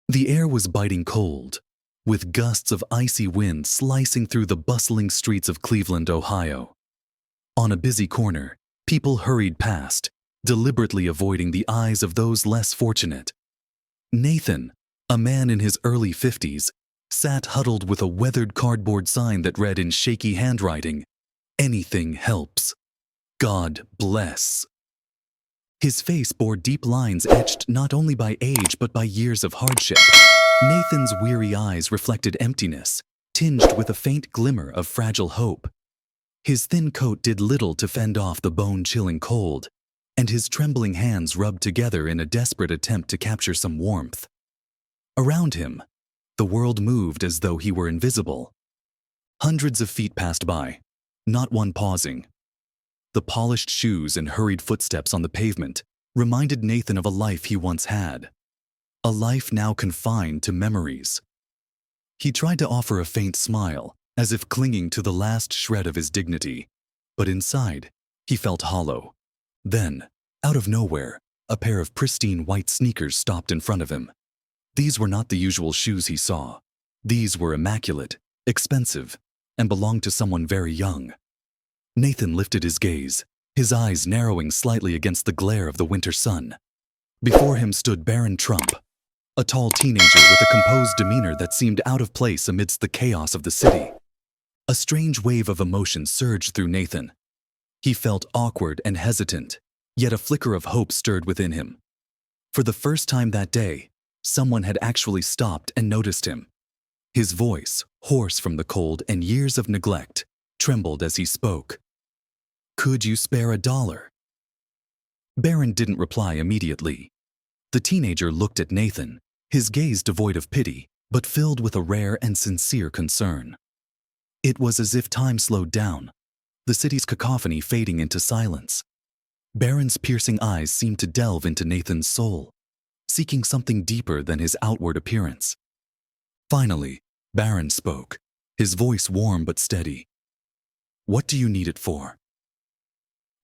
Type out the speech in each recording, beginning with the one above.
The air was biting cold, with gusts of icy wind slicing through the bustling streets of Cleveland, Ohio. On a busy corner, people hurried past, deliberately avoiding the eyes of those less fortunate. Nathan, a man in his early 50s, sat huddled with a weathered cardboard sign that read in shaky handwriting, "Anything helps. God bless." His face bore deep lines etched not only by age but by years of hardship. Nathan's weary eyes reflected emptiness, tinged with a faint glimmer of fragile hope. His thin coat did little to fend off the bone-chilling cold, and his trembling hands rubbed together in a desperate attempt to capture some warmth. Around him, the world moved as though he were invisible. Hundreds of feet passed by, not one pausing. The polished shoes and hurried footsteps on the pavement reminded Nathan of a life he once had, a life now confined to memories. He tried to offer a faint smile, as if clinging to the last shred of his dignity, but inside, he felt hollow. Then, out of nowhere, a pair of pristine white sneakers stopped in front of him. These were not the usual shoes he saw. These were immaculate, expensive, and belonged to someone very young. Nathan lifted his gaze, his eyes narrowing slightly against the glare of the winter sun. Before him stood Barron Trump, a tall teenager with a composed demeanor that seemed out of place amidst the chaos of the city. A strange wave of emotion surged through Nathan. He felt awkward and hesitant, yet a flicker of hope stirred within him. For the first time that day, someone had actually stopped and noticed him. His voice, hoarse from the cold and years of neglect, trembled as he spoke. "Could you spare $1?" Barron didn't reply immediately. The teenager looked at Nathan, his gaze devoid of pity, but filled with a rare and sincere concern. It was as if time slowed down, the city's cacophony fading into silence. Barron's piercing eyes seemed to delve into Nathan's soul, seeking something deeper than his outward appearance. Finally, Barron spoke, his voice warm but steady. "What do you need it for?"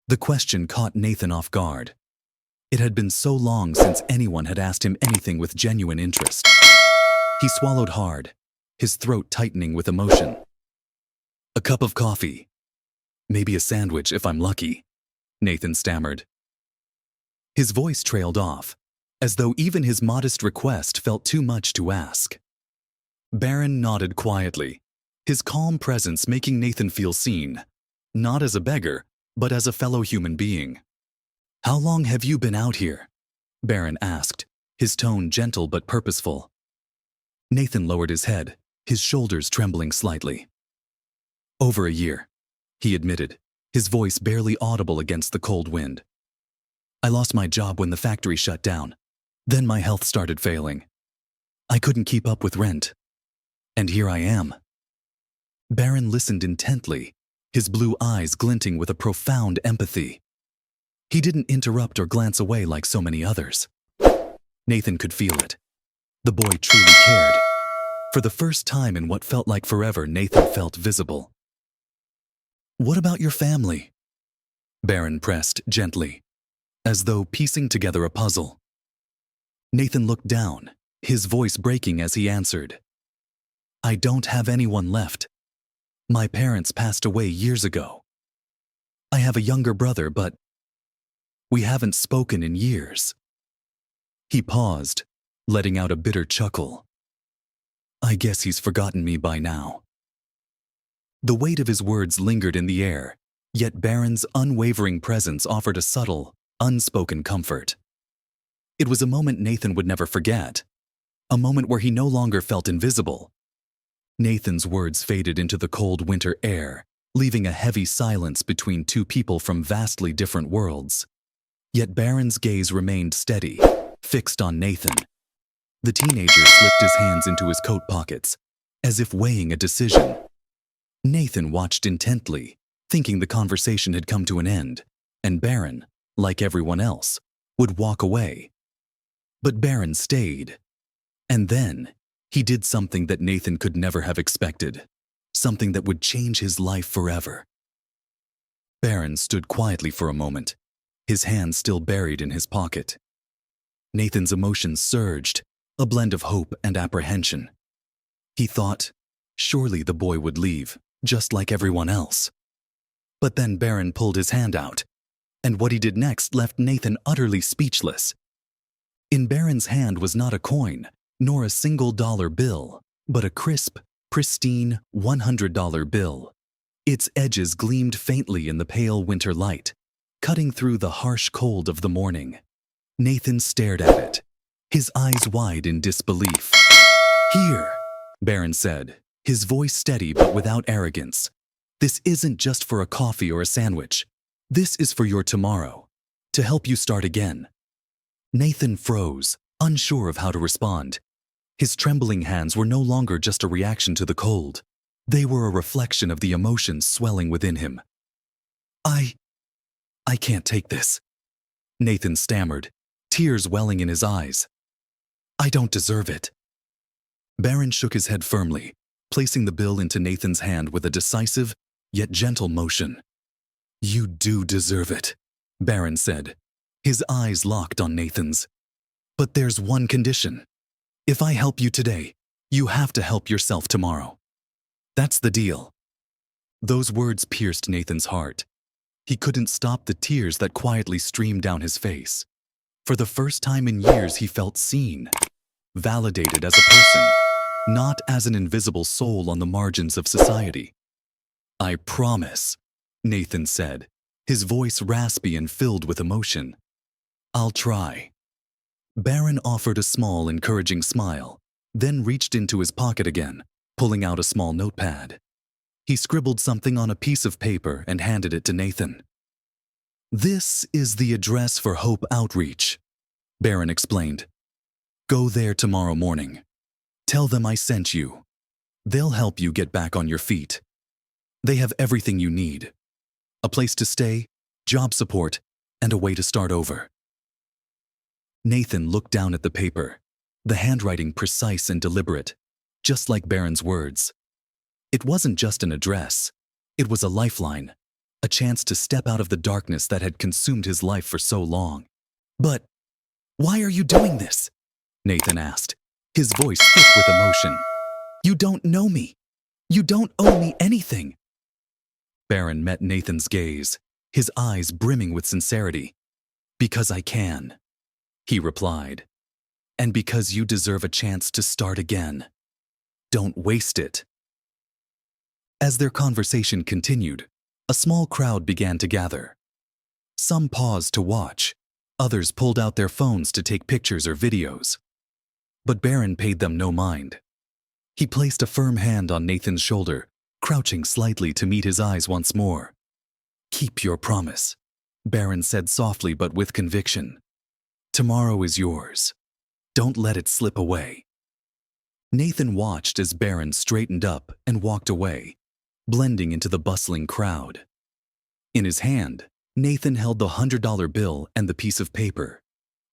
The question caught Nathan off guard. It had been so long since anyone had asked him anything with genuine interest. He swallowed hard, his throat tightening with emotion. "A cup of coffee. Maybe a sandwich if I'm lucky," Nathan stammered. His voice trailed off, as though even his modest request felt too much to ask. Barron nodded quietly, his calm presence making Nathan feel seen, not as a beggar, but as a fellow human being. "How long have you been out here?" Barron asked, his tone gentle but purposeful. Nathan lowered his head, his shoulders trembling slightly. "Over a year," he admitted, his voice barely audible against the cold wind. "I lost my job when the factory shut down. Then my health started failing. I couldn't keep up with rent. And here I am." Barron listened intently, his blue eyes glinting with a profound empathy. He didn't interrupt or glance away like so many others. Nathan could feel it. The boy truly cared. For the first time in what felt like forever, Nathan felt visible. "What about your family?" Barron pressed gently, as though piecing together a puzzle. Nathan looked down, his voice breaking as he answered. "I don't have anyone left. My parents passed away years ago. I have a younger brother, but we haven't spoken in years." He paused, letting out a bitter chuckle. "I guess he's forgotten me by now." The weight of his words lingered in the air, yet Barron's unwavering presence offered a subtle, unspoken comfort. It was a moment Nathan would never forget, a moment where he no longer felt invisible. Nathan's words faded into the cold winter air, leaving a heavy silence between two people from vastly different worlds. Yet Barron's gaze remained steady, fixed on Nathan. The teenager slipped his hands into his coat pockets, as if weighing a decision. Nathan watched intently, thinking the conversation had come to an end, and Barron, like everyone else, would walk away. But Barron stayed. And then, he did something that Nathan could never have expected, something that would change his life forever. Barron stood quietly for a moment, his hands still buried in his pocket. Nathan's emotions surged, a blend of hope and apprehension. He thought, surely the boy would leave, just like everyone else. But then Barron pulled his hand out, and what he did next left Nathan utterly speechless. In Barron's hand was not a coin, nor a single dollar bill, but a crisp, pristine $100 bill. Its edges gleamed faintly in the pale winter light, cutting through the harsh cold of the morning. Nathan stared at it, his eyes wide in disbelief. "Here," Barron said, his voice steady but without arrogance. "This isn't just for a coffee or a sandwich. This is for your tomorrow, to help you start again." Nathan froze, unsure of how to respond. His trembling hands were no longer just a reaction to the cold. They were a reflection of the emotions swelling within him. I can't take this," Nathan stammered, tears welling in his eyes. "I don't deserve it." Barron shook his head firmly, placing the bill into Nathan's hand with a decisive, yet gentle motion. "You do deserve it," Barron said, his eyes locked on Nathan's. "But there's one condition. If I help you today, you have to help yourself tomorrow. That's the deal." Those words pierced Nathan's heart. He couldn't stop the tears that quietly streamed down his face. For the first time in years, he felt seen, validated as a person, not as an invisible soul on the margins of society. "I promise," Nathan said, his voice raspy and filled with emotion. "I'll try." Barron offered a small, encouraging smile, then reached into his pocket again, pulling out a small notepad. He scribbled something on a piece of paper and handed it to Nathan. "This is the address for Hope Outreach," Barron explained. "Go there tomorrow morning. Tell them I sent you. They'll help you get back on your feet. They have everything you need: a place to stay, job support, and a way to start over." Nathan looked down at the paper, the handwriting precise and deliberate, just like Barron's words. It wasn't just an address. It was a lifeline, a chance to step out of the darkness that had consumed his life for so long. "But why are you doing this?" Nathan asked, his voice thick with emotion. "You don't know me. You don't owe me anything." Barron met Nathan's gaze, his eyes brimming with sincerity. "Because I can," he replied. "And because you deserve a chance to start again. Don't waste it." As their conversation continued, a small crowd began to gather. Some paused to watch, others pulled out their phones to take pictures or videos. But Barron paid them no mind. He placed a firm hand on Nathan's shoulder, crouching slightly to meet his eyes once more. "Keep your promise," Barron said softly but with conviction. "Tomorrow is yours. Don't let it slip away." Nathan watched as Barron straightened up and walked away, blending into the bustling crowd. In his hand, Nathan held the $100 bill and the piece of paper,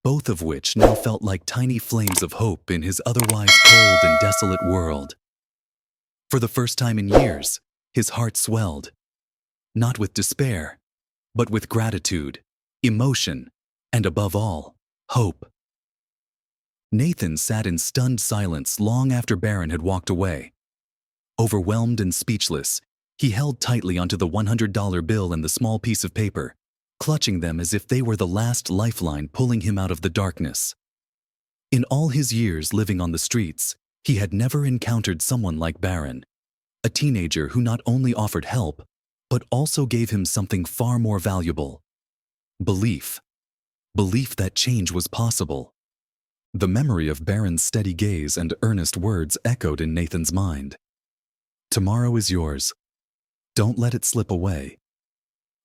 both of which now felt like tiny flames of hope in his otherwise cold and desolate world. For the first time in years, his heart swelled, not with despair, but with gratitude, emotion, and above all, hope. Nathan sat in stunned silence long after Barron had walked away. Overwhelmed and speechless, he held tightly onto the $100 bill and the small piece of paper, clutching them as if they were the last lifeline pulling him out of the darkness. In all his years living on the streets, he had never encountered someone like Barron, a teenager who not only offered help, but also gave him something far more valuable: belief. Belief that change was possible. The memory of Barron's steady gaze and earnest words echoed in Nathan's mind. "Tomorrow is yours. Don't let it slip away."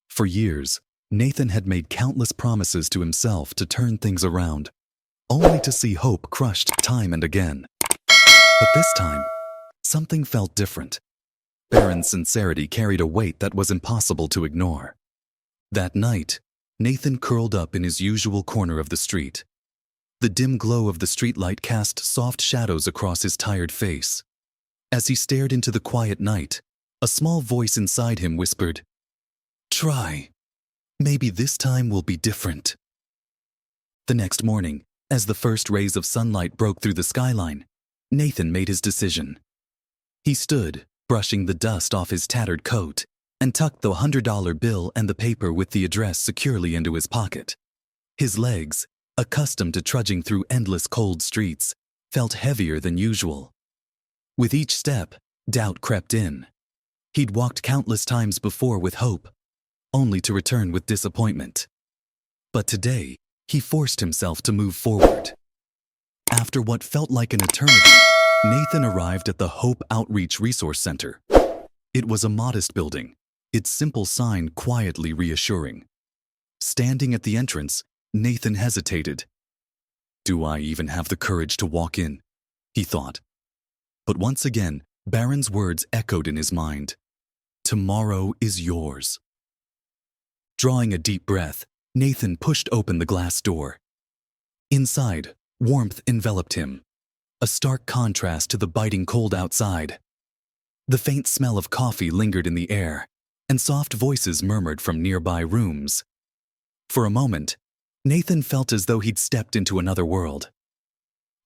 For years, Nathan had made countless promises to himself to turn things around, only to see hope crushed time and again. But this time, something felt different. Barron's sincerity carried a weight that was impossible to ignore. That night, Nathan curled up in his usual corner of the street. The dim glow of the streetlight cast soft shadows across his tired face. As he stared into the quiet night, a small voice inside him whispered, "Try. Maybe this time will be different." The next morning, As the first rays of sunlight broke through the skyline, Nathan made his decision. He stood, brushing the dust off his tattered coat, and tucked the $100 bill and the paper with the address securely into his pocket. His legs, accustomed to trudging through endless cold streets, felt heavier than usual. With each step, doubt crept in. He'd walked countless times before with hope, only to return with disappointment. But today, he forced himself to move forward. After what felt like an eternity, Nathan arrived at the Hope Outreach Resource Center. It was a modest building, its simple sign quietly reassuring. Standing at the entrance, Nathan hesitated. "Do I even have the courage to walk in?" he thought. But once again, Barron's words echoed in his mind. "Tomorrow is yours." Drawing a deep breath, Nathan pushed open the glass door. Inside, warmth enveloped him, a stark contrast to the biting cold outside. The faint smell of coffee lingered in the air, and soft voices murmured from nearby rooms. For a moment, Nathan felt as though he'd stepped into another world.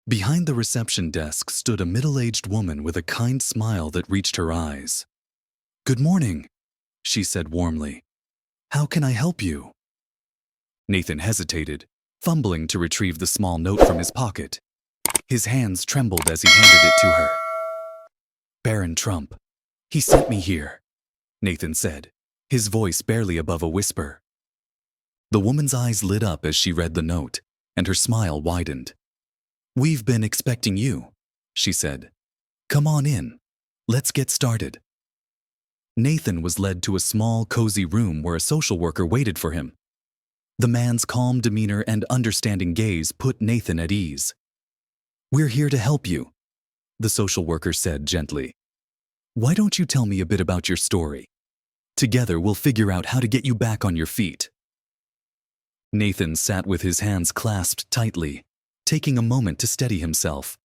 Behind the reception desk stood a middle-aged woman with a kind smile that reached her eyes. "Good morning," she said warmly. "How can I help you?" Nathan hesitated, fumbling to retrieve the small note from his pocket. His hands trembled as he handed it to her. "Barron Trump. He sent me here," Nathan said, his voice barely above a whisper. The woman's eyes lit up as she read the note, and her smile widened. "We've been expecting you," she said. "Come on in. Let's get started." Nathan was led to a small, cozy room where a social worker waited for him. The man's calm demeanor and understanding gaze put Nathan at ease. "We're here to help you," the social worker said gently. "Why don't you tell me a bit about your story? Together we'll figure out how to get you back on your feet." Nathan sat with his hands clasped tightly, taking a moment to steady himself.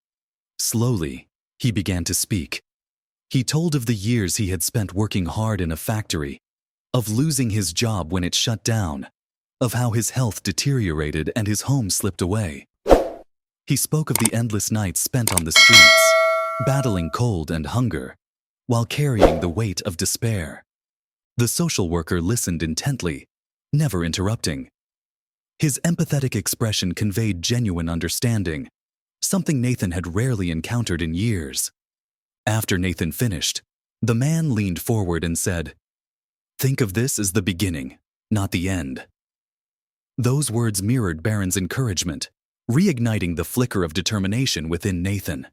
Slowly, he began to speak. He told of the years he had spent working hard in a factory, of losing his job when it shut down, of how his health deteriorated and his home slipped away. He spoke of the endless nights spent on the streets, battling cold and hunger, while carrying the weight of despair. The social worker listened intently, never interrupting. His empathetic expression conveyed genuine understanding, something Nathan had rarely encountered in years. After Nathan finished, the man leaned forward and said, "Think of this as the beginning, not the end." Those words mirrored Barron's encouragement, reigniting the flicker of determination within Nathan.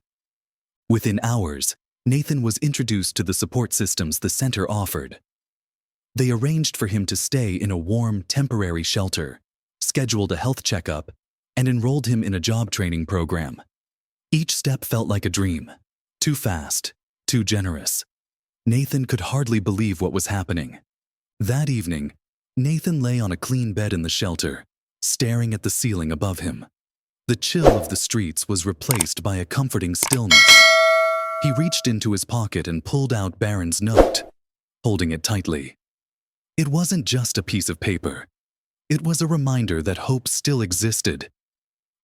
Within hours, Nathan was introduced to the support systems the center offered. They arranged for him to stay in a warm, temporary shelter, scheduled a health checkup, and enrolled him in a job training program. Each step felt like a dream. Too fast, too generous. Nathan could hardly believe what was happening. That evening, Nathan lay on a clean bed in the shelter, staring at the ceiling above him. The chill of the streets was replaced by a comforting stillness. He reached into his pocket and pulled out Barron's note, holding it tightly. It wasn't just a piece of paper. It was a reminder that hope still existed,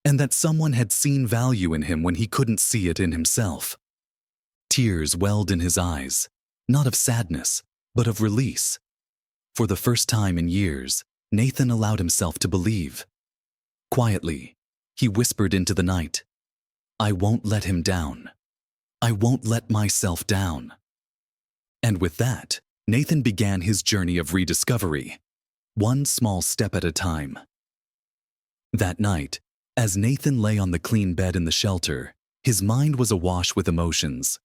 and that someone had seen value in him when he couldn't see it in himself. Tears welled in his eyes, not of sadness, but of release. For the first time in years, Nathan allowed himself to believe. Quietly, he whispered into the night, "I won't let him down. I won't let myself down." And with that, Nathan began his journey of rediscovery, one small step at a time. That night, as Nathan lay on the clean bed in the shelter, his mind was awash with emotions.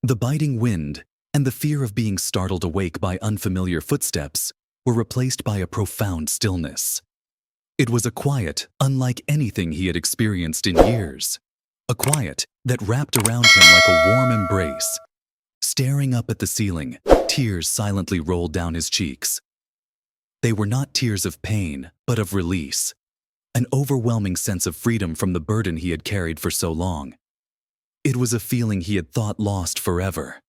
The biting wind and the fear of being startled awake by unfamiliar footsteps were replaced by a profound stillness. It was a quiet unlike anything he had experienced in years, a quiet that wrapped around him like a warm embrace. Staring up at the ceiling, tears silently rolled down his cheeks. They were not tears of pain, but of release, an overwhelming sense of freedom from the burden he had carried for so long. It was a feeling he had thought lost forever.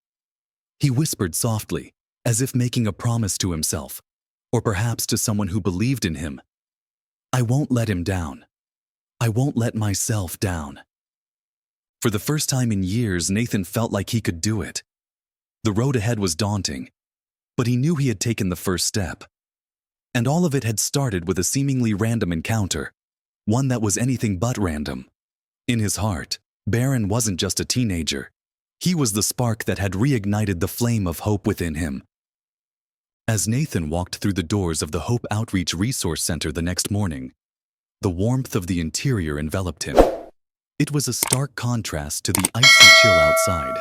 He whispered softly, as if making a promise to himself, or perhaps to someone who believed in him. "I won't let him down. I won't let myself down. For the first time in years, Nathan felt like he could do it. The road ahead was daunting, but he knew he had taken the first step. And all of it had started with a seemingly random encounter, one that was anything but random. In his heart, Barron wasn't just a teenager. He was the spark that had reignited the flame of hope within him. As Nathan walked through the doors of the Hope Outreach Resource Center the next morning, the warmth of the interior enveloped him. It was a stark contrast to the icy chill outside.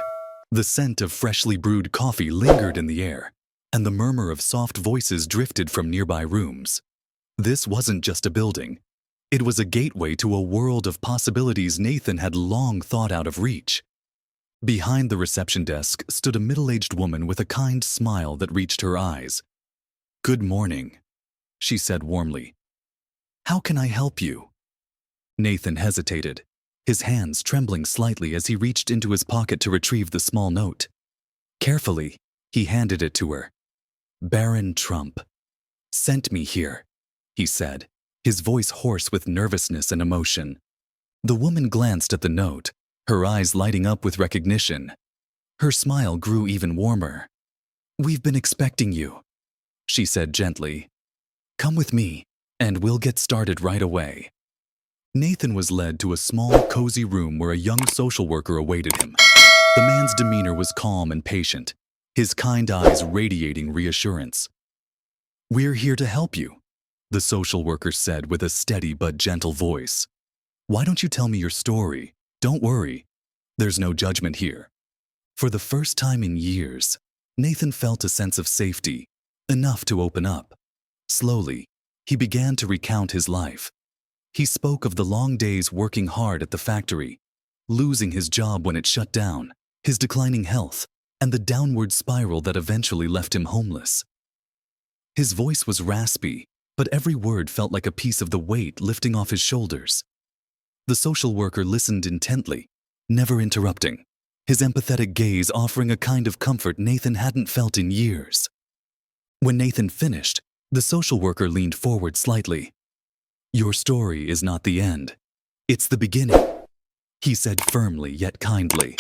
The scent of freshly brewed coffee lingered in the air, and the murmur of soft voices drifted from nearby rooms. This wasn't just a building. It was a gateway to a world of possibilities Nathan had long thought out of reach. Behind the reception desk stood a middle-aged woman with a kind smile that reached her eyes. "Good morning," she said warmly. "How can I help you?" Nathan hesitated, his hands trembling slightly as he reached into his pocket to retrieve the small note. Carefully, he handed it to her. "Barron Trump sent me here," he said, his voice hoarse with nervousness and emotion. The woman glanced at the note, her eyes lighting up with recognition. Her smile grew even warmer. "We've been expecting you," she said gently. "Come with me, and we'll get started right away." Nathan was led to a small, cozy room where a young social worker awaited him. The man's demeanor was calm and patient, his kind eyes radiating reassurance. "We're here to help you," the social worker said with a steady but gentle voice. "Why don't you tell me your story? Don't worry. There's no judgment here." For the first time in years, Nathan felt a sense of safety, enough to open up. Slowly, he began to recount his life. He spoke of the long days working hard at the factory, losing his job when it shut down, his declining health, and the downward spiral that eventually left him homeless. His voice was raspy, but every word felt like a piece of the weight lifting off his shoulders. The social worker listened intently, never interrupting, his empathetic gaze offering a kind of comfort Nathan hadn't felt in years. When Nathan finished, the social worker leaned forward slightly. "Your story is not the end. It's the beginning," he said firmly yet kindly.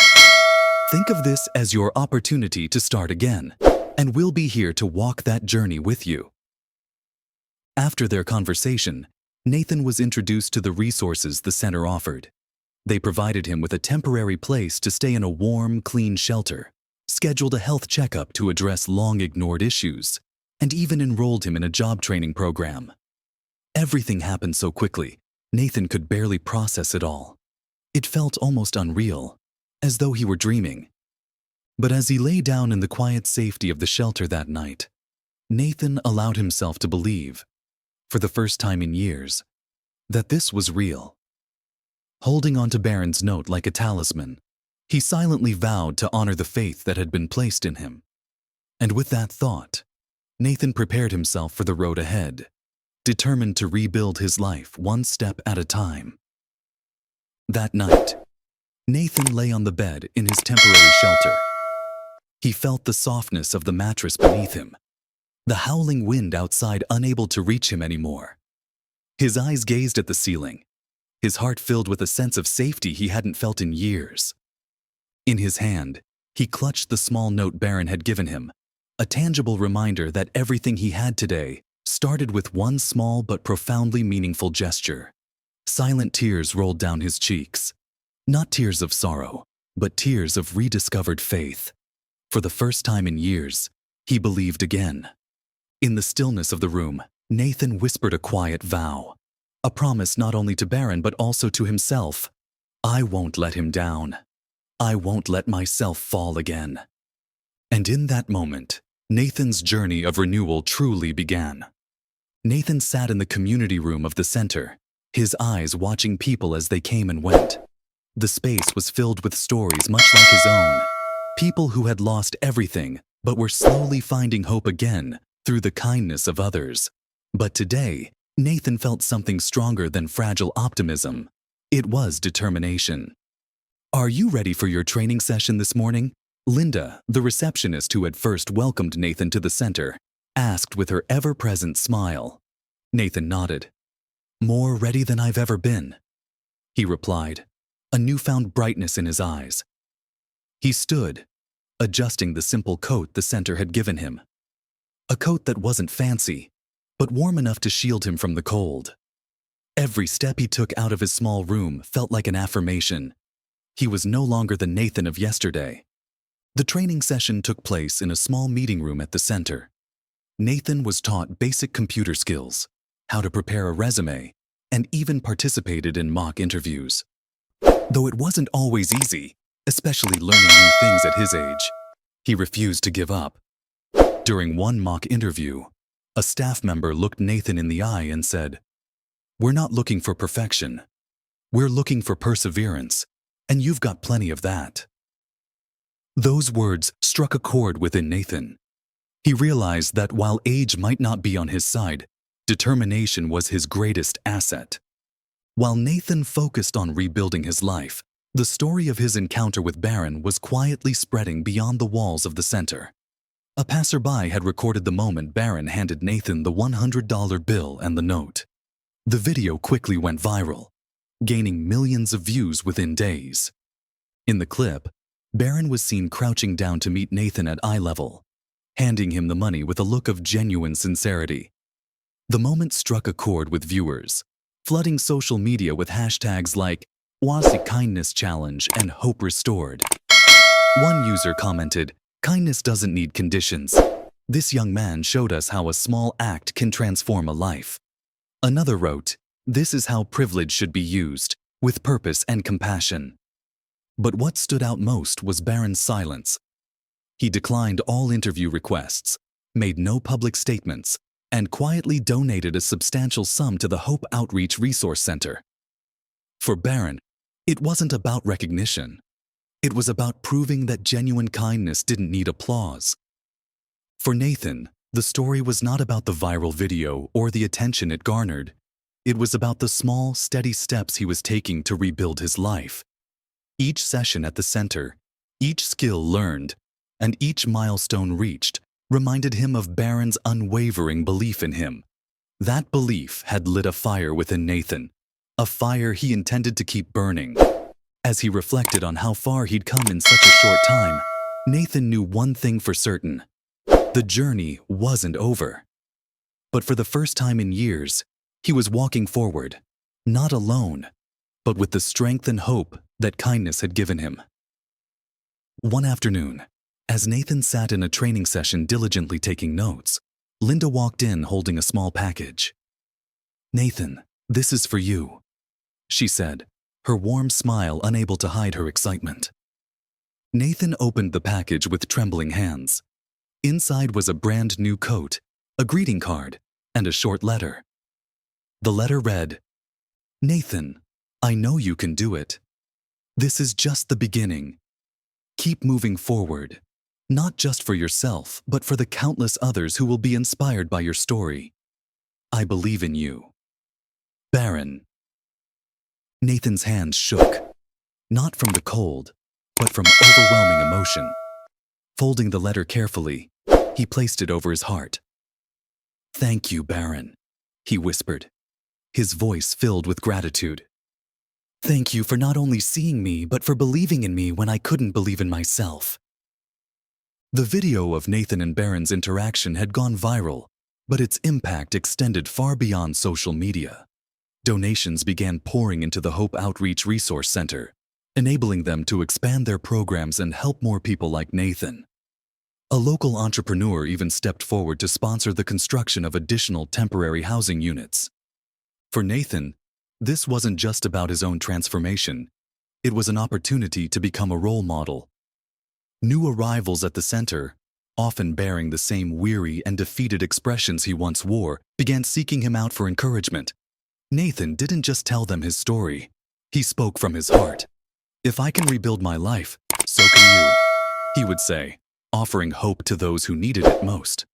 "Think of this as your opportunity to start again, and we'll be here to walk that journey with you." After their conversation, Nathan was introduced to the resources the center offered. They provided him with a temporary place to stay in a warm, clean shelter, scheduled a health checkup to address long-ignored issues, and even enrolled him in a job training program. Everything happened so quickly, Nathan could barely process it all. It felt almost unreal, as though he were dreaming. But as he lay down in the quiet safety of the shelter that night, Nathan allowed himself to believe, for the first time in years, that this was real. Holding on to Barron's note like a talisman, he silently vowed to honor the faith that had been placed in him. And with that thought, Nathan prepared himself for the road ahead, determined to rebuild his life one step at a time. That night, Nathan lay on the bed in his temporary shelter. He felt the softness of the mattress beneath him, the howling wind outside unable to reach him anymore. His eyes gazed at the ceiling, his heart filled with a sense of safety he hadn't felt in years. In his hand, he clutched the small note Barron had given him, a tangible reminder that everything he had today started with one small but profoundly meaningful gesture. Silent tears rolled down his cheeks. Not tears of sorrow, but tears of rediscovered faith. For the first time in years, he believed again. In the stillness of the room, Nathan whispered a quiet vow, a promise not only to Barron but also to himself. "I won't let him down. I won't let myself fall again." And in that moment, Nathan's journey of renewal truly began. Nathan sat in the community room of the center, his eyes watching people as they came and went. The space was filled with stories much like his own, people who had lost everything but were slowly finding hope again through the kindness of others. But today, Nathan felt something stronger than fragile optimism. It was determination. "Are you ready for your training session this morning?" Linda, the receptionist who had first welcomed Nathan to the center, asked with her ever-present smile. Nathan nodded. "More ready than I've ever been." he replied, a newfound brightness in his eyes. He stood, adjusting the simple coat the center had given him. A coat that wasn't fancy, but warm enough to shield him from the cold. Every step he took out of his small room felt like an affirmation. He was no longer the Nathan of yesterday. The training session took place in a small meeting room at the center. Nathan was taught basic computer skills, how to prepare a resume, and even participated in mock interviews. Though it wasn't always easy, especially learning new things at his age, he refused to give up. During one mock interview, a staff member looked Nathan in the eye and said, "We're not looking for perfection. We're looking for perseverance, and you've got plenty of that." Those words struck a chord within Nathan. He realized that while age might not be on his side, determination was his greatest asset. While Nathan focused on rebuilding his life, the story of his encounter with Barron was quietly spreading beyond the walls of the center. A passerby had recorded the moment Barron handed Nathan the $100 bill and the note. The video quickly went viral, gaining millions of views within days. In the clip, Barron was seen crouching down to meet Nathan at eye level, handing him the money with a look of genuine sincerity. The moment struck a chord with viewers, flooding social media with hashtags like Wasi Kindness Challenge and Hope Restored. One user commented, "Kindness doesn't need conditions. This young man showed us how a small act can transform a life." Another wrote, "This is how privilege should be used, with purpose and compassion." But what stood out most was Barron's silence. He declined all interview requests, made no public statements, and quietly donated a substantial sum to the Hope Outreach Resource Center. For Barron, it wasn't about recognition. It was about proving that genuine kindness didn't need applause. For Nathan, the story was not about the viral video or the attention it garnered. It was about the small, steady steps he was taking to rebuild his life. Each session at the center, each skill learned, and each milestone reached reminded him of Barron's unwavering belief in him. That belief had lit a fire within Nathan, a fire he intended to keep burning. As he reflected on how far he'd come in such a short time, Nathan knew one thing for certain: the journey wasn't over. But for the first time in years, he was walking forward, not alone, but with the strength and hope that kindness had given him. One afternoon, as Nathan sat in a training session diligently taking notes, Linda walked in holding a small package. "Nathan, this is for you," she said, her warm smile unable to hide her excitement. Nathan opened the package with trembling hands. Inside was a brand new coat, a greeting card, and a short letter. The letter read, "Nathan, I know you can do it. This is just the beginning. Keep moving forward, not just for yourself, but for the countless others who will be inspired by your story. I believe in you. Barron." Nathan's hands shook, not from the cold, but from overwhelming emotion. Folding the letter carefully, he placed it over his heart. "Thank you, Barron," he whispered, his voice filled with gratitude. "Thank you for not only seeing me, but for believing in me when I couldn't believe in myself." The video of Nathan and Barron's interaction had gone viral, but its impact extended far beyond social media. Donations began pouring into the Hope Outreach Resource Center, enabling them to expand their programs and help more people like Nathan. A local entrepreneur even stepped forward to sponsor the construction of additional temporary housing units. For Nathan, this wasn't just about his own transformation. It was an opportunity to become a role model. New arrivals at the center, often bearing the same weary and defeated expressions he once wore, began seeking him out for encouragement. Nathan didn't just tell them his story. He spoke from his heart. "If I can rebuild my life, so can you," he would say, offering hope to those who needed it most.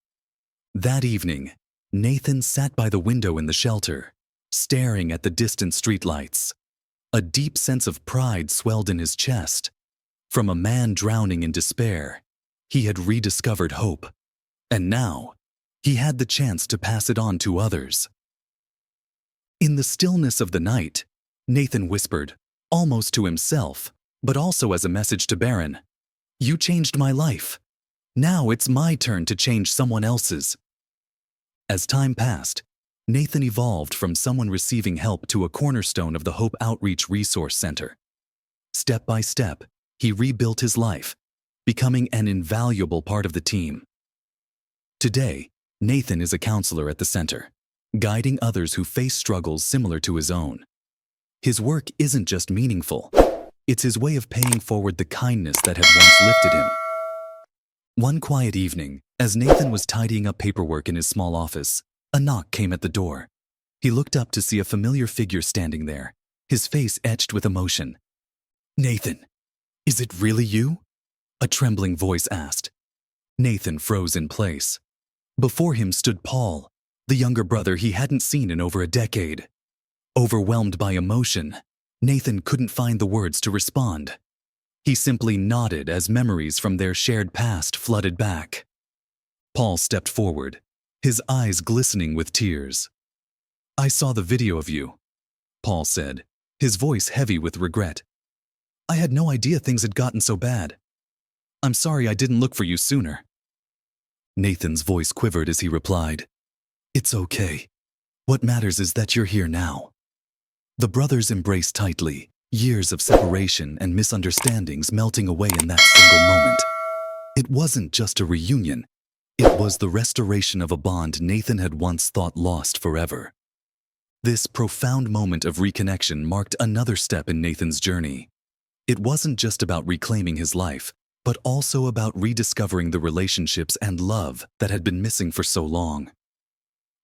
That evening, Nathan sat by the window in the shelter, staring at the distant streetlights. A deep sense of pride swelled in his chest. From a man drowning in despair, he had rediscovered hope. And now, he had the chance to pass it on to others. In the stillness of the night, Nathan whispered, almost to himself, but also as a message to Barron. You changed my life. Now it's my turn to change someone else's. As time passed, Nathan evolved from someone receiving help to a cornerstone of the Hope Outreach Resource Center. Step by step, he rebuilt his life, becoming an invaluable part of the team. Today, Nathan is a counselor at the center, guiding others who face struggles similar to his own. His work isn't just meaningful, it's his way of paying forward the kindness that had once lifted him. One quiet evening, as Nathan was tidying up paperwork in his small office, a knock came at the door. He looked up to see a familiar figure standing there, his face etched with emotion. Nathan, is it really you? A trembling voice asked. Nathan froze in place. Before him stood Paul, the younger brother he hadn't seen in over a decade. Overwhelmed by emotion, Nathan couldn't find the words to respond. He simply nodded as memories from their shared past flooded back. Paul stepped forward, his eyes glistening with tears. I saw the video of you, Paul said, his voice heavy with regret. I had no idea things had gotten so bad. I'm sorry I didn't look for you sooner. Nathan's voice quivered as he replied, It's okay. What matters is that you're here now. The brothers embraced tightly, years of separation and misunderstandings melting away in that single moment. It wasn't just a reunion. It was the restoration of a bond Nathan had once thought lost forever. This profound moment of reconnection marked another step in Nathan's journey. It wasn't just about reclaiming his life, but also about rediscovering the relationships and love that had been missing for so long.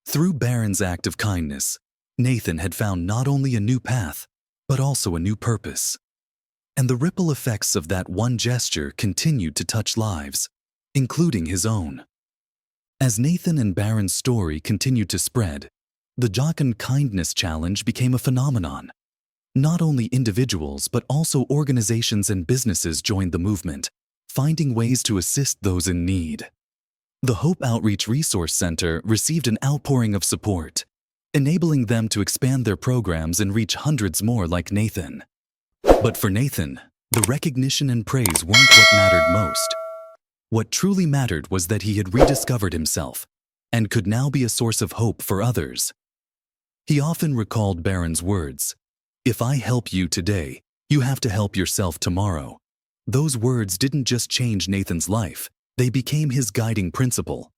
Through Barron's act of kindness, Nathan had found not only a new path, but also a new purpose. And the ripple effects of that one gesture continued to touch lives, including his own. As Nathan and Barron's story continued to spread, the Jockin Kindness Challenge became a phenomenon. Not only individuals, but also organizations and businesses joined the movement, finding ways to assist those in need. The Hope Outreach Resource Center received an outpouring of support, enabling them to expand their programs and reach hundreds more like Nathan. But for Nathan, the recognition and praise weren't what mattered most. What truly mattered was that he had rediscovered himself and could now be a source of hope for others. He often recalled Barron's words, "If I help you today, you have to help yourself tomorrow." Those words didn't just change Nathan's life, they became his guiding principle.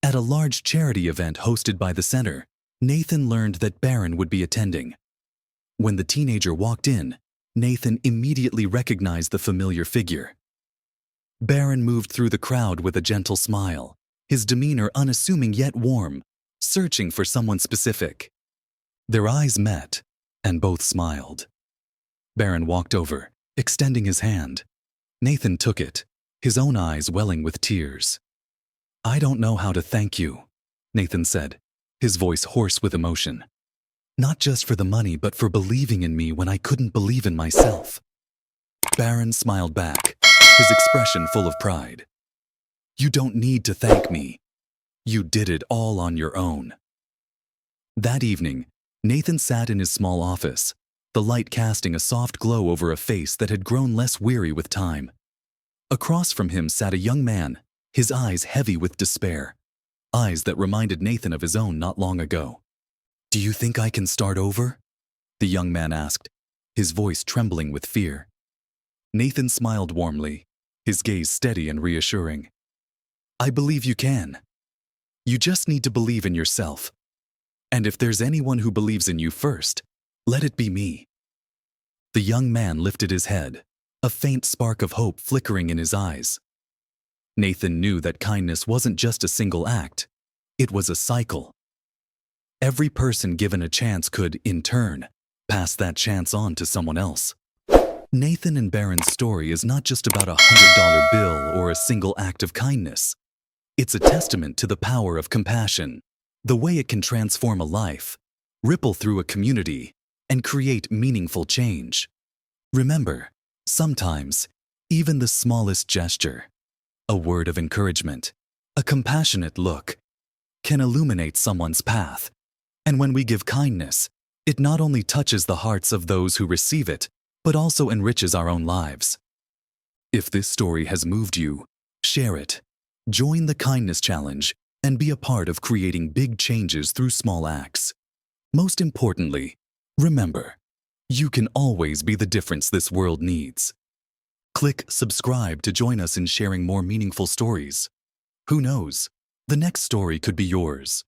At a large charity event hosted by the center, Nathan learned that Barron would be attending. When the teenager walked in, Nathan immediately recognized the familiar figure. Barron moved through the crowd with a gentle smile, his demeanor unassuming yet warm, searching for someone specific. Their eyes met, and both smiled. Barron walked over, extending his hand. Nathan took it, his own eyes welling with tears. "I don't know how to thank you," Nathan said, his voice hoarse with emotion. "Not just for the money, but for believing in me when I couldn't believe in myself." Barron smiled back, his expression full of pride. "You don't need to thank me. You did it all on your own." That evening, Nathan sat in his small office, the light casting a soft glow over a face that had grown less weary with time. Across from him sat a young man, his eyes heavy with despair, eyes that reminded Nathan of his own not long ago. "Do you think I can start over?" the young man asked, his voice trembling with fear. Nathan smiled warmly, his gaze steady and reassuring. "I believe you can. You just need to believe in yourself. And if there's anyone who believes in you first, let it be me." The young man lifted his head, a faint spark of hope flickering in his eyes. Nathan knew that kindness wasn't just a single act, it was a cycle. Every person given a chance could, in turn, pass that chance on to someone else. Nathan and Barron's story is not just about a $100 bill or a single act of kindness. It's a testament to the power of compassion, the way it can transform a life, ripple through a community, and create meaningful change. Remember, sometimes, even the smallest gesture, a word of encouragement, a compassionate look, can illuminate someone's path. And when we give kindness, It not only touches the hearts of those who receive it, but also enriches our own lives. If this story has moved you, share it. Join the Kindness Challenge and be a part of creating big changes through small acts. Most importantly, remember, you can always be the difference this world needs. Click subscribe to join us in sharing more meaningful stories. Who knows? The next story could be yours.